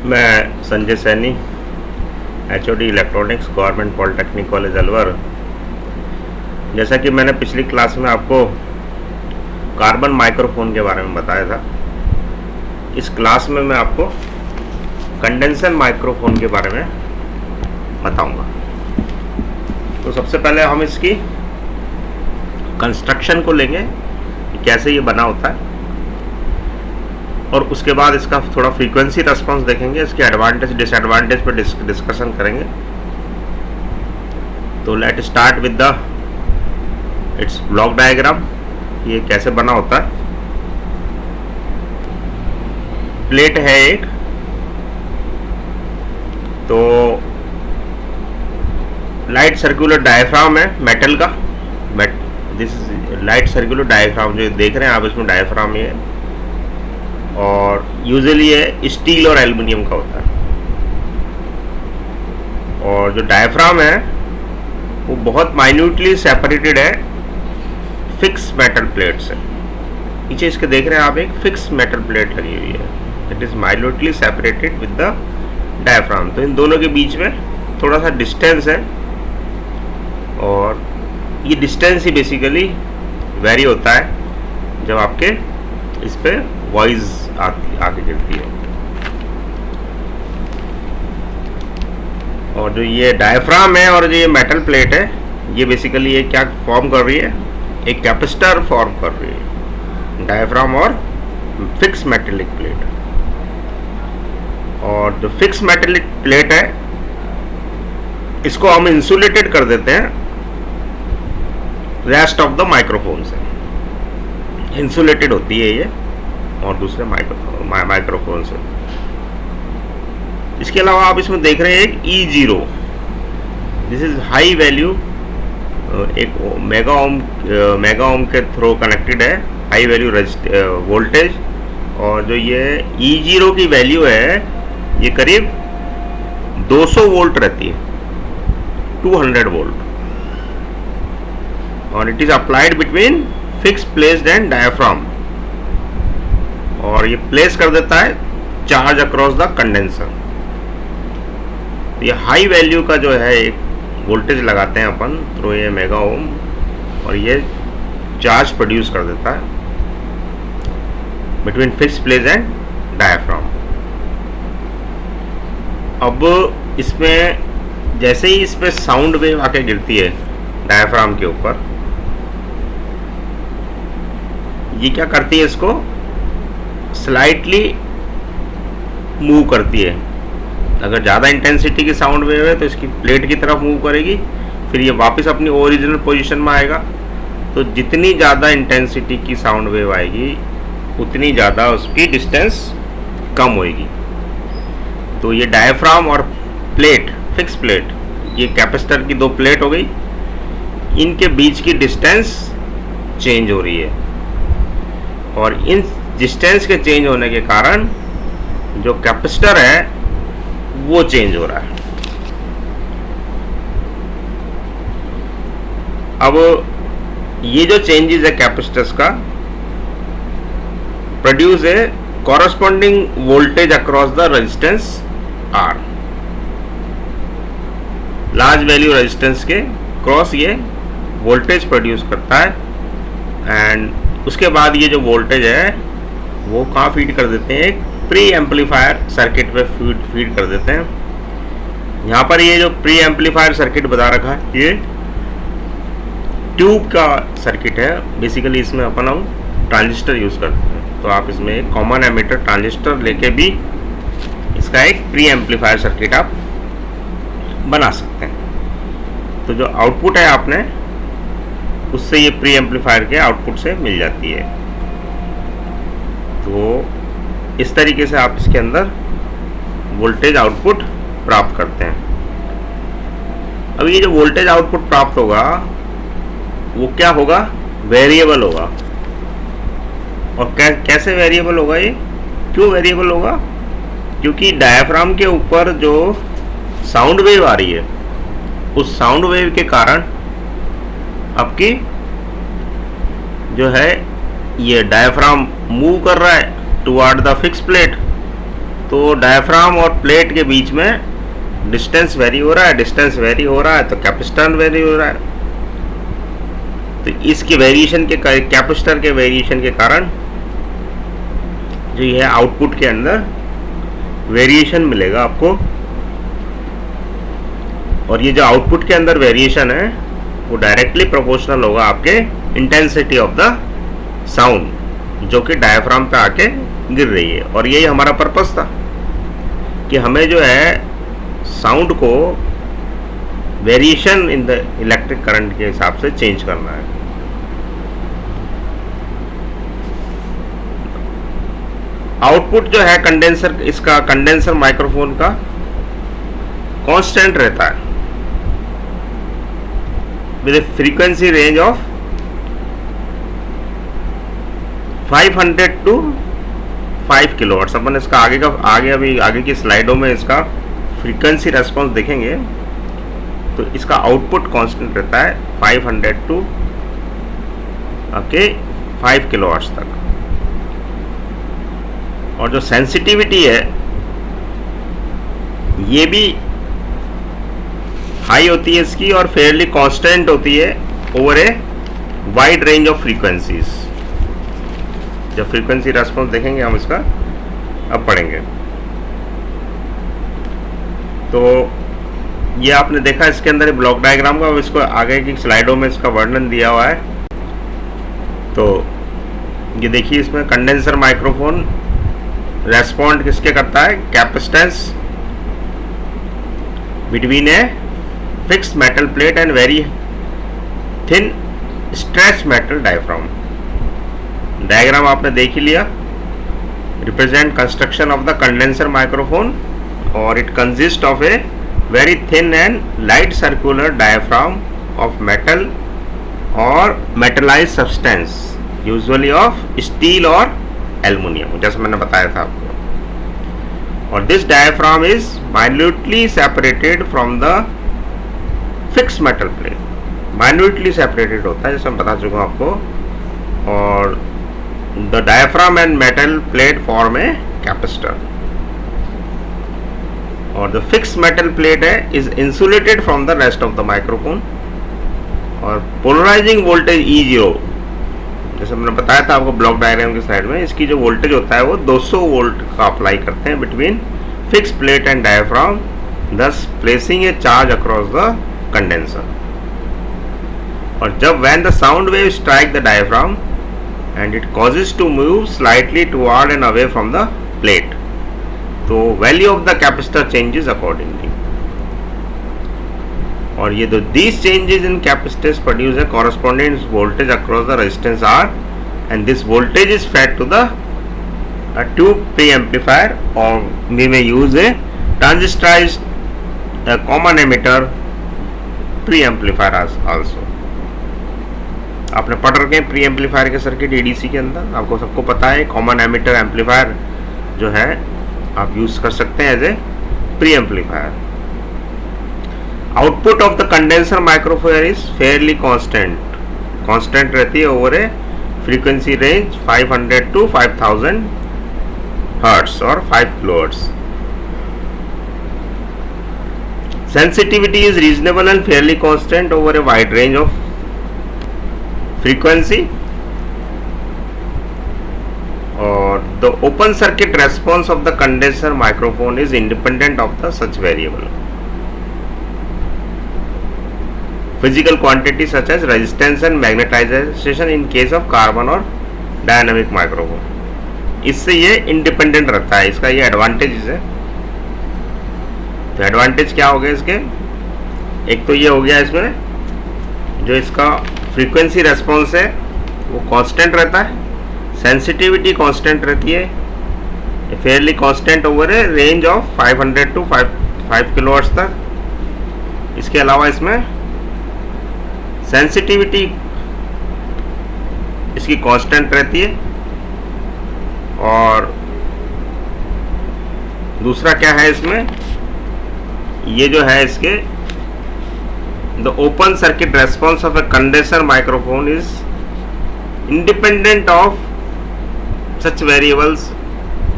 मैं Sanjay Saini, HOD electronics, government polytechnic college Alwar. जैसा कि मैंने पिछली क्लास में आपको कार्बन माइक्रोफोन के बारे में बताया था, इस क्लास में मैं आपको कंडेंसर माइक्रोफोन के बारे में बताऊंगा। तो सबसे पहले हम इसकी कंस्ट्रक्शन को लेंगे कि कैसे ये बना होता है, और उसके बाद इसका थोड़ा फ्रीक्वेंसी रेस्पॉन्स देखेंगे, इसके एडवांटेज डिसएडवांटेज पर डिस्कशन करेंगे। तो let start with the it's block diagram, ये कैसे बना होता है। प्लेट है एक, तो लाइट सर्कुलर डायफ्राम है मेटल का। This is light circular diaphragm, जो देख रहे हैं आप इसमें डायफ्राम ये, और यूजुअली ये स्टील और एल्युमिनियम का होता है। और जो डायफ्राम है वो बहुत माइन्यूटली सेपरेटेड है फिक्स मेटल प्लेट से। नीचे इसके देख रहे हैं आप, एक फिक्स मेटल प्लेट लगी हुई है, it is minutely separated with the diaphragm. तो इन दोनों के बीच में थोड़ा सा डिस्टेंस है, और ये डिस्टेंस ही बेसिकली वेरी होता है जब आपके इस पे वॉइस आके गिरती है। और जो ये डायफ्राम है और जो ये मेटल प्लेट है, ये बेसिकली ये क्या फॉर्म कर रही है, एक कैपेसिटर फॉर्म कर रही है, डायफ्राम और फिक्स मेटेलिक प्लेट। और जो फिक्स मेटेलिक प्लेट है, इसको हम इंसुलेटेड कर देते हैं रेस्ट ऑफ द माइक्रोफोन से। इंसुलेटेड होती है ये और दूसरे माइक्रोफोन से। इसके अलावा आप इसमें देख रहे हैं एक E0, this is high value, एक मेगा ओम के थ्रू कनेक्टेड है, हाई वैल्यू वोल्टेज। और जो ये E0 की वैल्यू है, ये करीब 200 वोल्ट रहती है, 200 वोल्ट। और it is applied between fix placed and diaphragm, और ये प्लेस कर देता है चार्ज अक्रॉस द कंडेंसर। ये हाई वैल्यू का जो है एक वोल्टेज लगाते हैं अपन थ्रू ये मेगा ओम, और ये चार्ज प्रोड्यूस कर देता है between fix place and diaphragm. अब इसमें जैसे ही इस पे साउंड वेव आके गिरती है डायफ्राम के ऊपर, ये क्या करती है, इसको स्लाइटली मूव करती है। अगर ज़्यादा इंटेंसिटी की साउंड वेव है तो इसकी प्लेट की तरफ मूव करेगी, फिर ये वापस अपनी ओरिजिनल पोजीशन में आएगा। तो जितनी ज़्यादा इंटेंसिटी की साउंड वेव आएगी, उतनी ज़्यादा उसकी डिस्टेंस कम होएगी। तो ये डायफ्राम और प्लेट, फिक्स प्लेट, ये कैपेसिटर की दो प्लेट हो गई, इनके बीच की डिस्टेंस चेंज हो रही है, और इन डिस्टेंस के चेंज होने के कारण जो कैपेसिटर है वो चेंज हो रहा है। अब ये जो चेंजेस है कैपेसिटर्स का, produce a corresponding voltage across the resistance R। Large value resistance के क्रॉस ये वोल्टेज प्रोड्यूस करता है, एंड उसके बाद ये जो वोल्टेज है वो कहाँ फीड कर देते हैं, एक प्री एम्पलीफायर सर्किट पे फीड कर देते हैं। यहाँ पर ये जो प्री एम्पलीफायर सर्किट बता रखा है, ये ट्यूब का सर्किट है बेसिकली। इसमें अपन हम ट्रांजिस्टर यूज़ करते हैं, तो आप इसमें एक कॉमन एमिटर ट्रांजिस्टर लेके भी इसका एक प्री एम्पलीफायर सर्किट आप बना सकते हैं। तो जो आउटपुट है आपने, उससे ये प्री एम्पलीफायर के आउटपुट से मिल जाती है। तो इस तरीके से आप इसके अंदर वोल्टेज आउटपुट प्राप्त करते हैं। अब ये जो वोल्टेज आउटपुट प्राप्त होगा वो क्या होगा, वेरिएबल होगा। और कैसे वेरिएबल होगा, ये क्यों वेरिएबल होगा, क्योंकि डायफ्राम के ऊपर जो साउंड वेव आ रही है, उस साउंड वेव के कारण आपकी जो है ये डायफ्राम मूव कर रहा है टुवर्ड द फिक्स प्लेट, तो डायफ्राम और प्लेट के बीच में डिस्टेंस वेरी हो रहा है, डिस्टेंस वेरी हो रहा है तो कैपेसिटेंस वेरी हो रहा है। तो इसके वेरिएशन के कैपेसिटर के वेरिएशन के कारण जो ये आउटपुट के अंदर वेरिएशन मिलेगा आपको। और ये जो आउटपुट के अंदर वेरिएशन है वो डायरेक्टली प्रोपोर्शनल होगा आपके इंटेंसिटी ऑफ द साउंड जो कि डायफ्राम पे आके गिर रही है। और यही हमारा पर्पस था कि हमें जो है साउंड को variation in the electric current के हिसाब से चेंज करना है। आउटपुट जो है कंडेंसर, इसका कंडेंसर माइक्रोफोन का कांस्टेंट रहता है with frequency range of 500 to 5 kilowatts. अपन इसका आगे की स्लाइडों में इसका फ्रीक्वेंसी रेस्पॉन्स देखेंगे तो इसका आउटपुट कांस्टेंट रहता है 500 टू 5 किलोवाट्स तक। और जो सेंसिटिविटी है ये भी हाई होती है इसकी और फेयरली कांस्टेंट होती है over a wide range of frequencies. जब फ्रीक्वेंसी रेस्पॉन्स देखेंगे हम इसका अब पढ़ेंगे। तो ये आपने देखा इसके अंदर ब्लॉक डायग्राम का, इसको आगे की स्लाइडों में इसका वर्णन दिया हुआ है। तो ये देखिए इसमें कंडेंसर माइक्रोफोन रेस्पॉन्ड किसके करता है, capacitance between a fixed metal plate and very thin stretch metal diaphragm. Diagram आपने देख ही लिया, represent construction of the condenser microphone और it consist of a very thin and light circular diaphragm of metal और metallise substance usually of steel और aluminium, जैसे मैंने बताया था आपको। और this diaphragm is minutely separated from the fixed metal plate, minutely separated होता है जैसे मैं बता चुका हूँ आपको। और the diaphragm and metal plate form a capacitor. और द फिक्स्ड मेटल प्लेट है is insulated from the rest of the microphone. और पोलराइजिंग वोल्टेज E0 जैसे मैंने बताया था आपको ब्लॉक डायग्राम की साइड में, इसकी जो वोल्टेज होता है वो 200 वोल्ट का अप्लाई करते हैं between fix plate and diaphragm, thus placing a charge across the condenser. और जब when the sound wave strike the diaphragm and it causes to move slightly toward and away from the plate, तो value of the capacitor changes accordingly. और ये दो these changes in capacitance produce a corresponding voltage across the resistance R and this voltage is fed to the tube preamplifier or we may use a transistorized common emitter preamplifier also। आपने पढ़ रखे हैं pre amplifier के circuit ADC के अंदर, आपको सबको पता है कॉमन एमिटर एम्पलीफायर जो है आप यूज कर सकते हैं as a preamplifier. Output of the condenser microphone is fairly constant रहती है over a frequency range 500 to 5000 hertz और 5 kilohertz. Sensitivity is reasonable and fairly constant over a wide range of frequency. और the open circuit response of the condenser microphone is independent of the such variable physical quantity such as resistance and magnetization in case of carbon और dynamic microphone। इससे ये independent रहता है, इसका ये advantage है। तो एडवांटेज क्या हो गया इसके, एक तो ये हो गया इसमें जो इसका फ्रीक्वेंसी रेस्पॉन्स है वो कांस्टेंट रहता है, सेंसिटिविटी कांस्टेंट रहती है, fairly constant over a range of 500 to 5 kilowatts तक। इसके अलावा इसमें सेंसिटिविटी इसकी कांस्टेंट रहती है। और दूसरा क्या है इसमें, ये जो है इसके the open circuit response of a condenser microphone is independent of such variables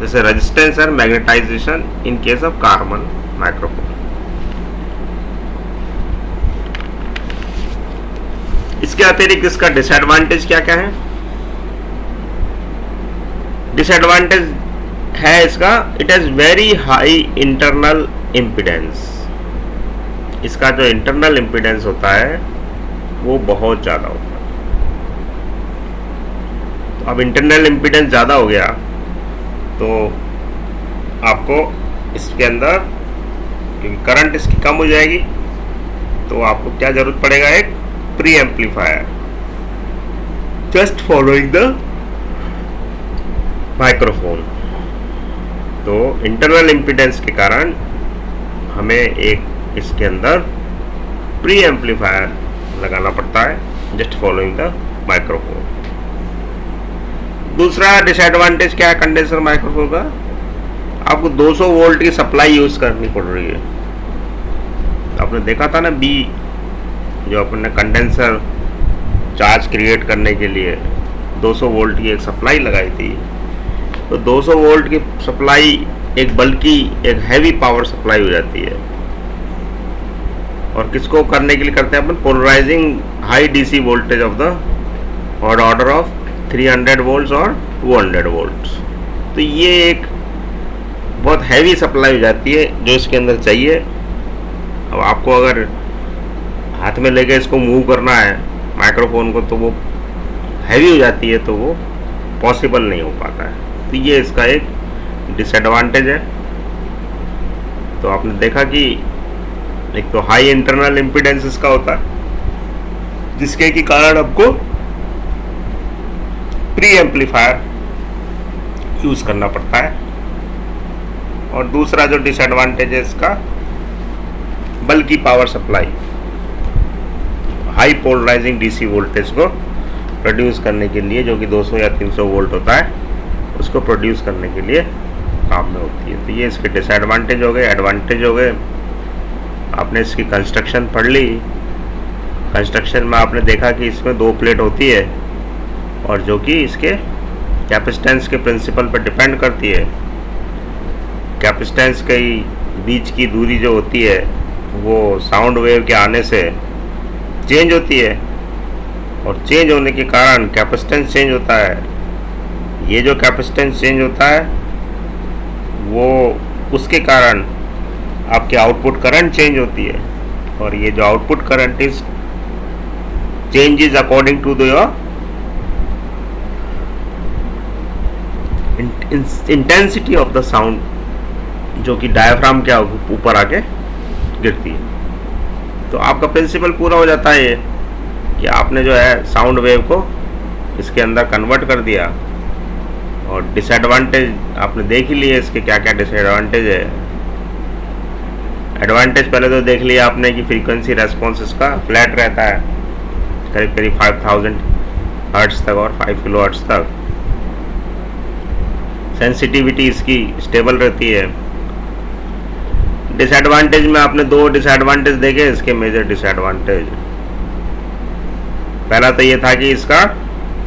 जैसे resistance and magnetisation in case of carbon microphone. इसके अतिरिक्त इसका डिसएडवांटेज क्या क्या है? डिसएडवांटेज है इसका, it has very high internal impedance. इसका जो इंटरनल इम्पीडेंस होता है वो बहुत ज़्यादा होता है। तो अब इंटरनल इम्पीडेंस ज़्यादा हो गया तो आपको इसके अंदर, क्योंकि करंट इसकी कम हो जाएगी, तो आपको क्या जरूरत पड़ेगा? एक pre amplifier just following the microphone. तो इंटरनल इम्पीडेंस के कारण हमें एक इसके अंदर प्री एम्पलीफायर लगाना पड़ता है जस्ट फॉलोइंग द माइक्रोफोन। दूसरा डिसएडवांटेज क्या है कंडेंसर माइक्रोफोन का? आपको 200 वोल्ट की सप्लाई यूज़ करनी पड़ रही है। आपने देखा था ना बी, जो अपन ने कंडेंसर चार्ज क्रिएट करने के लिए 200 वोल्ट की एक सप्लाई लगाई थी। तो 200 वोल्ट की सप्लाई एक बल्कि एक हैवी पावर सप्लाई हो जाती है। और किसको करने के लिए करते हैं अपन? Polarising high DC voltage of the order of 300 volts और 200 वोल्ट्स। तो ये एक बहुत हैवी सप्लाई हो जाती है जो इसके अंदर चाहिए। अब आपको अगर हाथ में लेके इसको मूव करना है माइक्रोफोन को, तो वो हैवी हो जाती है, तो वो पॉसिबल नहीं हो पाता है। तो ये इसका एक डिसएडवांटेज है। तो आपने देखा कि एक तो हाई इंटरनल इम्पीडेंस इसका होता है, जिसके के कारण आपको प्री एम्पलीफायर यूज करना पड़ता है। और दूसरा जो डिसएडवांटेज है इसका, बल्कि power supply, high polarising DC voltage को प्रोड्यूस करने के लिए, जो कि 200 या 300 वोल्ट होता है, उसको प्रोड्यूस करने के लिए काम में होती है। तो ये इसके डिसएडवांटेज हो गए। एडवांटेज हो गए, आपने इसकी कंस्ट्रक्शन पढ़ ली। कंस्ट्रक्शन में आपने देखा कि इसमें 2 प्लेट होती है, और जो कि इसके कैपेसिटेंस के प्रिंसिपल पर डिपेंड करती है। कैपेसिटेंस के बीच की दूरी जो होती है वो साउंड वेव के आने से चेंज होती है, और चेंज होने के कारण कैपेसिटेंस चेंज होता है। ये जो कैपेसिटेंस चेंज होता है वो उसके कारण आपके आउटपुट करंट चेंज होती है, और ये जो output current is changes according to the intensity of the sound, जो कि डायफ्राम के ऊपर आके गिरती है। तो आपका प्रिंसिपल पूरा हो जाता है ये कि आपने जो है साउंड वेव को इसके अंदर कन्वर्ट कर दिया। और डिसएडवांटेज आपने देख ही लिए इसके क्या क्या डिसएडवांटेज है। एडवांटेज पहले तो देख लिया आपने कि फ्रीक्वेंसी रेस्पॉन्स इसका फ्लैट रहता है, करीब करीब 5000 हर्ट्ज तक और 5 किलो हर्ट्ज तक। सेंसिटिविटी इसकी स्टेबल रहती है। डिसएडवांटेज में आपने 2 डिसएडवांटेज देखे इसके, मेजर डिसएडवांटेज। पहला तो ये था कि इसका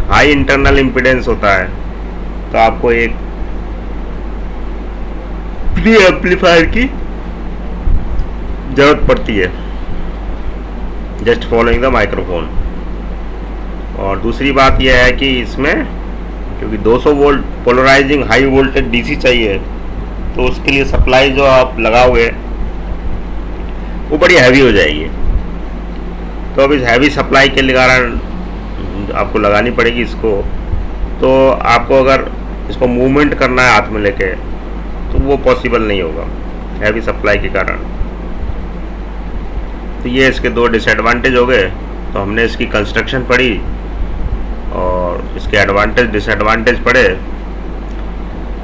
हाई इंटरनल इम्पीडेंस होता है, तो आपको एक प्री एम्पलीफायर की जरूरत पड़ती है जस्ट फॉलोइंग द माइक्रोफोन। और दूसरी बात यह है कि इसमें क्योंकि 200 volt polarising high voltage DC चाहिए, तो उसके लिए सप्लाई जो आप लगाओगे वो बड़ी हैवी हो जाएगी। तो अब इस हैवी सप्लाई के कारण आपको लगानी पड़ेगी इसको। तो आपको अगर इसको मूवमेंट करना है हाथ में लेके, तो वो पॉसिबल नहीं होगा हैवी सप्लाई के कारण। तो ये इसके 2 डिसएडवांटेज हो गए। तो हमने इसकी कंस्ट्रक्शन पढ़ी और इसके एडवांटेज डिसएडवांटेज पढ़े।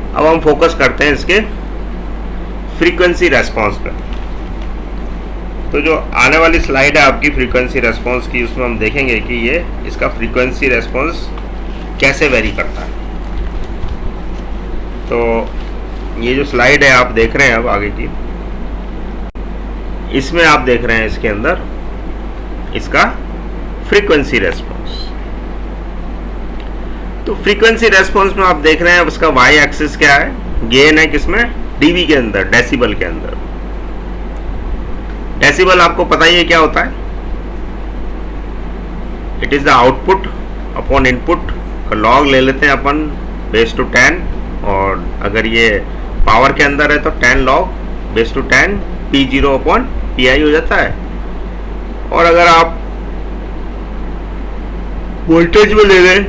अब हम फोकस करते हैं इसके फ्रीक्वेंसी रेस्पॉन्स पे। तो जो आने वाली स्लाइड है आपकी फ्रीक्वेंसी रेस्पॉन्स की, उसमें हम देखेंगे कि ये इसका फ्रीक्वेंसी रेस्पॉन्स कैसे वेरी करता है। तो ये जो स्लाइड है आप देख रहे हैं अब आगे की, इसमें आप देख रहे हैं इसके अंदर इसका फ्रीक्वेंसी रेस्पॉन्स। तो फ्रीक्वेंसी रेस्पॉन्स में आप देख रहे हैं उसका वाई एक्सिस क्या है, गेन है किसमें, डीबी के अंदर, डेसिबल के अंदर। डेसिबल आपको पता ही है क्या होता है, it is the output upon input का लॉग ले लेते हैं अपन बेस टू 10, और अगर ये पावर के अंदर है तो 10 log base two 10 P0 upon PI हो जाता है। और अगर आप वोल्टेज में ले लें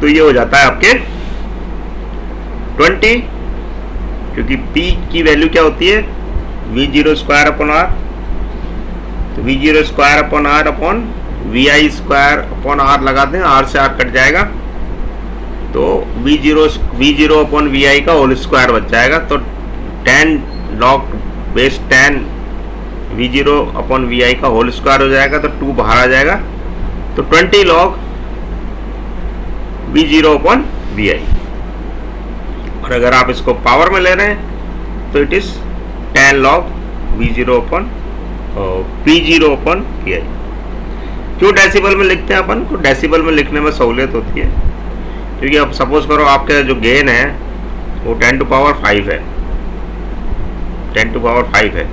तो ये हो जाता है आपके 20, क्योंकि P की वैल्यू क्या होती है, V0 स्क्वायर अपॉन R, तो V0 square upon R upon VI square upon R लगा दें, R से R कट जाएगा तो V0 अपॉन VI का होल स्क्वायर बच जाएगा। तो 10 log base 10 V0 upon VI का होल स्क्वायर हो जाएगा, तो 2 बाहर आ जाएगा, तो 20 लॉग V0 अपॉन VI। और अगर आप इसको पावर में ले रहे हैं तो it is 10 log V0 upon P0 upon PI। क्यों डेसिबल में लिखते हैं अपन को, डेसिबल में लिखने में सहूलियत होती है, क्योंकि अब सपोज करो आपका जो गेन है वो 10 टू पावर 5 है, 10 टू पावर 5 है,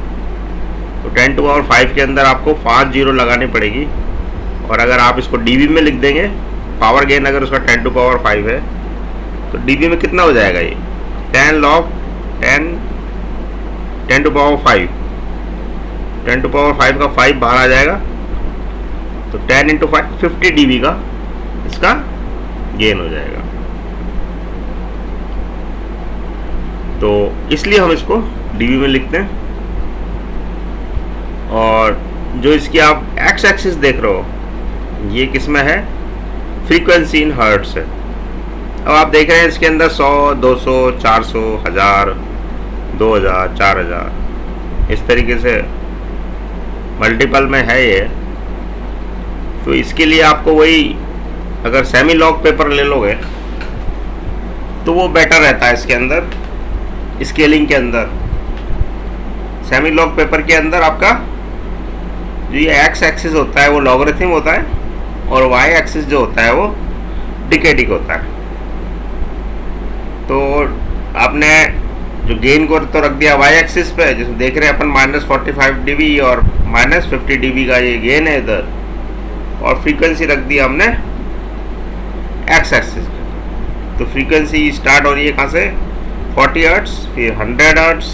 तो 10 टू पावर 5 के अंदर आपको 5 जीरो लगानी पड़ेगी। और अगर आप इसको डीबी में लिख देंगे, पावर गेन अगर उसका 10 टू पावर 5 है तो डीबी में कितना हो जाएगा, ये 10 log 10 to power 5, 10 to power 5 का 5 बाहर आ जाएगा, तो 10 इंटू 5 50 डीबी का इसका गेन हो जाएगा। तो इसलिए हम इसको डीबी में लिखते हैं। और जो इसकी आप एक्स एक्सिस देख रहे हो, ये किसमें है, फ्रीक्वेंसी इन हर्ट्स है। अब आप देख रहे हैं इसके अंदर 100, 200, 400, 1000, 2000, 4000 इस तरीके से मल्टीपल में है ये। तो इसके लिए आपको वही, अगर सेमी लॉग पेपर ले लोगे तो वो बेटर रहता है इसके अंदर, स्केलिंग के अंदर। सेमी लॉग पेपर के अंदर आपका जो ये एक्स एक्सिस होता है वो लॉगरिथम होता है, और वाई एक्सिस जो होता है वो डिकेडिक होता है। तो आपने जो गेन को तो रख दिया वाई एक्सिस पे, जैसे देख रहे हैं अपन -45 dB और -50 dB का ये गेन है इधर, और फ्रीक्वेंसी रख दी हमने एक्स एक्सिस पे। तो फ्रीक्वेंसी स्टार्ट हो रही है कहाँ से, 40 हर्ट्स, फिर 100 hertz,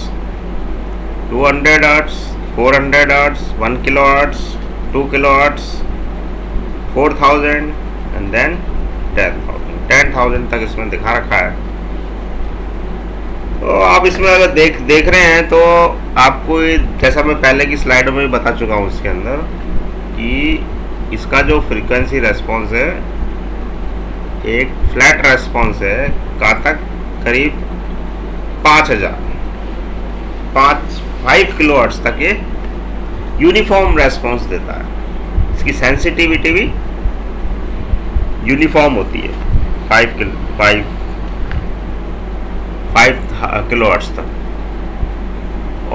200 hertz, 400 hertz, 1 kilo hertz, 2 kilo hertz, 4000 and then 10,000 तक इसमें दिखा रखा है। तो आप इसमें अगर देख रहे हैं तो आपको, जैसा मैं पहले की स्लाइडों में भी बता चुका हूँ इसके अंदर, कि इसका जो फ्रीक्वेंसी रेस्पॉन्स है एक फ्लैट रेस्पॉन्स है, कहाँ तक, करीब 5 किलो हर्ट्ज तक ये यूनिफॉर्म रेस्पॉन्स देता है। इसकी सेंसिटिविटी भी यूनिफॉर्म होती है 5 किलो हर्ट्ज तक।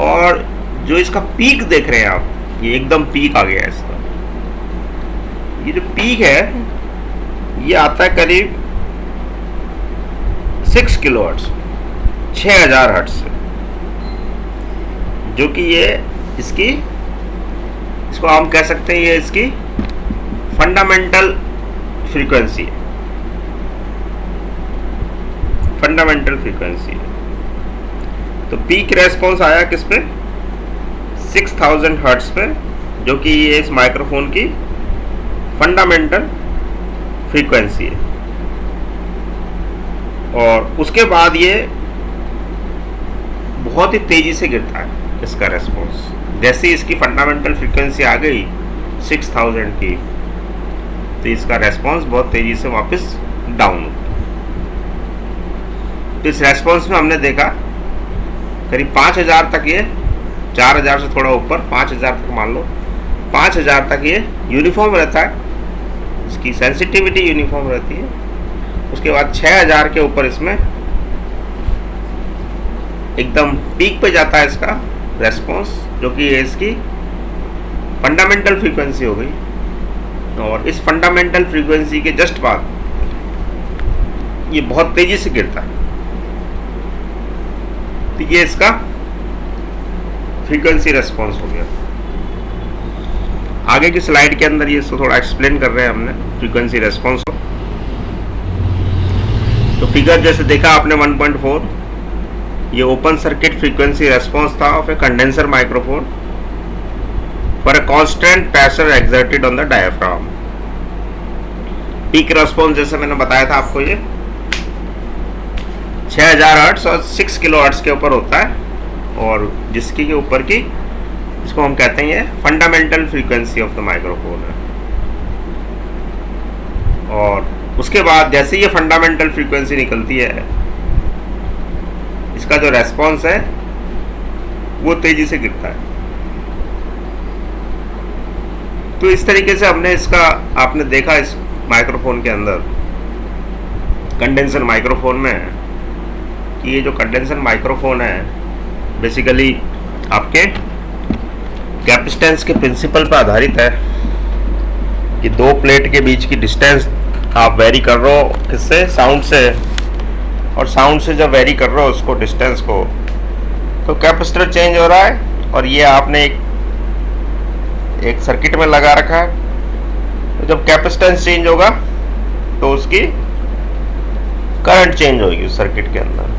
और जो इसका पीक देख रहे हैं आप, ये एकदम पीक आ गया है इसका। ये जो पीक है ये आता है करीब 6 किलो हर्ट्ज, 6000 हर्ट्ज से, जो कि ये इसको हम कह सकते हैं ये इसकी फंडामेंटल फ्रीक्वेंसी है, फंडामेंटल फ्रीक्वेंसी है। तो पीक रेस्पॉन्स आया किस पे, 6000 हर्ट्ज पे, जो कि ये इस माइक्रोफोन की फंडामेंटल फ्रीक्वेंसी है। और उसके बाद ये बहुत ही तेजी से गिरता है इसका रेस्पॉन्स। जैसे इसकी फंडामेंटल फ्रीक्वेंसी आ गई 6000 की, तो इसका रेस्पॉन्स बहुत तेजी से वापस डाउन होता है। तो इस रेस्पॉन्स में हमने देखा करीब 5000 तक, ये 4000 से थोड़ा ऊपर 5000 तक मान लो, 5000 तक ये यूनिफॉर्म रहता है, इसकी सेंसिटिविटी यूनिफॉर्म रहती है। उसके बाद 6000 के ऊपर इसमें एकदम पीक पे जाता है इसका रेस्पॉन्स, जो कि इसकी फंडामेंटल फ्रीक्वेंसी हो गई। और इस फंडामेंटल फ्रीक्वेंसी के जस्ट बाद ये बहुत तेजी से गिरता है। तो ये इसका फ्रीक्वेंसी रेस्पॉन्स हो गया। आगे की स्लाइड के अंदर ये इसको थोड़ा एक्सप्लेन कर रहे हैं हमने फ्रीक्वेंसी रेस्पॉन्स को। तो फिगर जैसे देखा आपने 1.4, ये ओपन सर्किट फ्रीक्वेंसी रेस्पॉन्स था of a condenser microphone for a constant pressure exerted on the diaphragm. Peak response जैसे मैंने बताया था आपको, ये 6000 हर्ट्ज और 6 किलो हर्ट्ज के ऊपर होता है, और जिसकी के ऊपर की इसको हम कहते हैं ये fundamental frequency of the microphone है। और उसके बाद जैसे ये फंडामेंटल फ्रीक्वेंसी निकलती है, इसका जो रेस्पॉन्स है वो तेजी से गिरता है। तो इस तरीके से हमने इसका, आपने देखा इस माइक्रोफोन के अंदर, कंडेंसर माइक्रोफोन में, कि ये जो कंडेंसर माइक्रोफोन है बेसिकली आपके कैपेसिटेंस के प्रिंसिपल पर आधारित है कि दो प्लेट के बीच की डिस्टेंस आप वेरी कर रहे हो किससे, साउंड से, और साउंड से जब वेरी कर रहे हो उसको डिस्टेंस को, तो कैपेसिटर चेंज हो रहा है, और ये आपने एक सर्किट में लगा रखा है। तो जब कैपेसिटेंस चेंज होगा तो उसकी करंट चेंज होगी उस सर्किट के अंदर,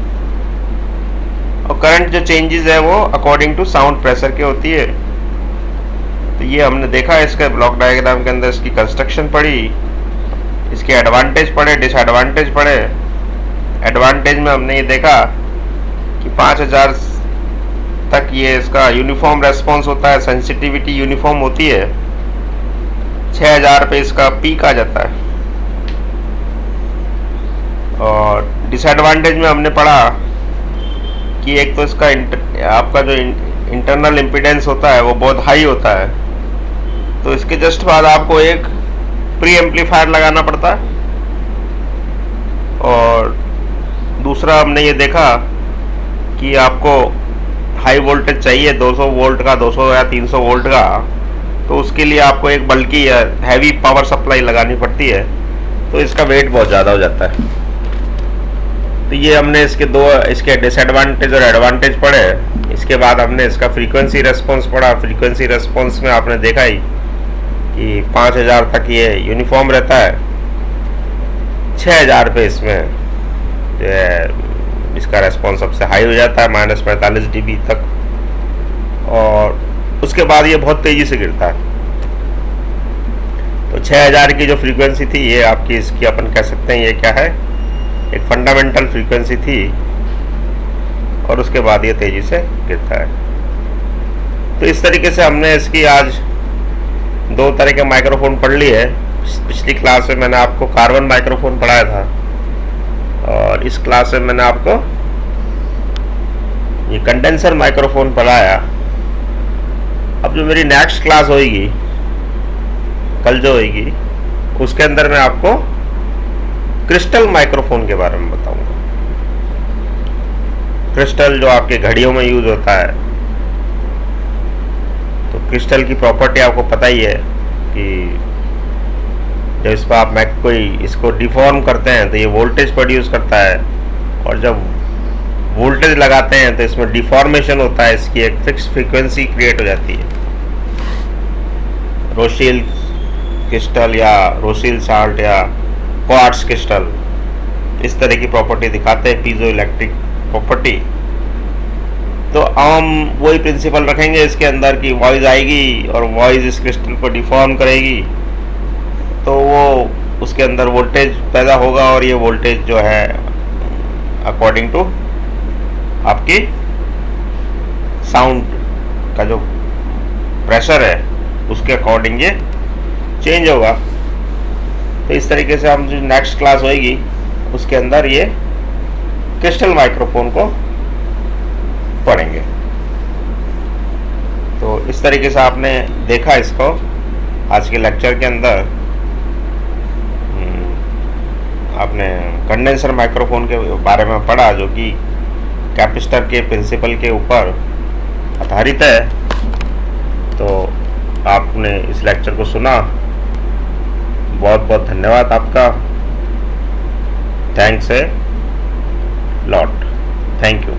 और करंट जो चेंजेस है वो अकॉर्डिंग टू साउंड प्रेशर के होती है। तो ये हमने देखा है इसके ब्लॉक डायग्राम के अंदर, इसकी कंस्ट्रक्शन पढ़ी, इसके एडवांटेज पढ़े, डिसएडवांटेज पढ़े। एडवांटेज में हमने ये देखा कि 5000 तक ये इसका यूनिफॉर्म रेस्पॉन्स होता है, सेंसिटिविटी यूनिफॉर्म होती है, 6000 पे इसका पीक आ जाता है। और डिसएडवांटेज में हमने पढ़ा कि एक तो इसका आपका जो इंटरनल इम्पीडेंस होता है वो बहुत हाई होता है, तो इसके जस्ट बाद आपको एक प्री एम्पलीफायर लगाना पड़ता है। और दूसरा हमने ये देखा कि आपको हाई वोल्टेज चाहिए, 200 वोल्ट का, 200 या 300 वोल्ट का, तो उसके लिए आपको एक बल्कि हैवी पावर सप्लाई लगानी पड़ती है, तो इसका वेट बहुत ज़्यादा हो जाता है। तो ये हमने इसके डिसएडवांटेज और एडवांटेज पढ़े। इसके बाद हमने इसका फ्रीक्वेंसी रेस्पॉन्स पढ़ा। फ्रीक्वेंसी रेस्पॉन्स में आपने देखा ही कि 5000 तक ये यूनिफॉर्म रहता है, 6000 पे इसमें जो है इसका रेस्पॉन्स सबसे हाई हो जाता है, -45 dB तक, और उसके बाद ये बहुत तेज़ी से गिरता है। तो 6000 की जो फ्रीक्वेंसी थी ये आपकी, इसकी अपन कह सकते हैं ये क्या है, एक फंडामेंटल फ्रीक्वेंसी थी, और उसके बाद ये तेज़ी से गिरता है। तो इस तरीके से हमने इसकी आज 2 तरह के माइक्रोफोन पढ़ लिए। पिछली क्लास में मैंने आपको कार्बन माइक्रोफोन पढ़ाया था, और इस क्लास में मैंने आपको ये कंडेंसर माइक्रोफोन पढ़ाया। अब जो मेरी नेक्स्ट क्लास होगी, कल जो होगी, उसके अंदर मैं आपको क्रिस्टल माइक्रोफोन के बारे में बताऊंगा। क्रिस्टल जो आपके घड़ियों में यूज होता है, तो क्रिस्टल की प्रॉपर्टी आपको पता ही है कि जब इस पर आप कोई इसको डिफॉर्म करते हैं तो ये वोल्टेज प्रोड्यूस करता है, और जब वोल्टेज लगाते हैं तो इसमें डिफॉर्मेशन होता है, इसकी एक फिक्स फ्रीक्वेंसी क्रिएट हो जाती है। रोशील क्रिस्टल या रोशील साल्ट या क्वार्ट्ज क्रिस्टल इस तरह की प्रॉपर्टी दिखाते हैं, पीजो इलेक्ट्रिक प्रॉपर्टी। तो हम वही प्रिंसिपल रखेंगे इसके अंदर की वॉइस आएगी और वॉइस इस क्रिस्टल को डिफॉर्म करेगी, तो वो उसके अंदर वोल्टेज पैदा होगा, और ये वोल्टेज जो है अकॉर्डिंग टू आपकी साउंड का जो प्रेशर है उसके अकॉर्डिंग ये चेंज होगा। तो इस तरीके से हम जो नेक्स्ट क्लास होएगी उसके अंदर ये क्रिस्टल माइक्रोफोन को पढ़ेंगे। तो इस तरीके से आपने देखा इसको आज के लेक्चर के अंदर। आपने कंडेंसर माइक्रोफोन के बारे में पढ़ा जो कि कैपेसिटर के प्रिंसिपल के ऊपर आधारित है। तो आपने इस लेक्चर को सुना, बहुत बहुत धन्यवाद आपका। Thanks a lot, thank you.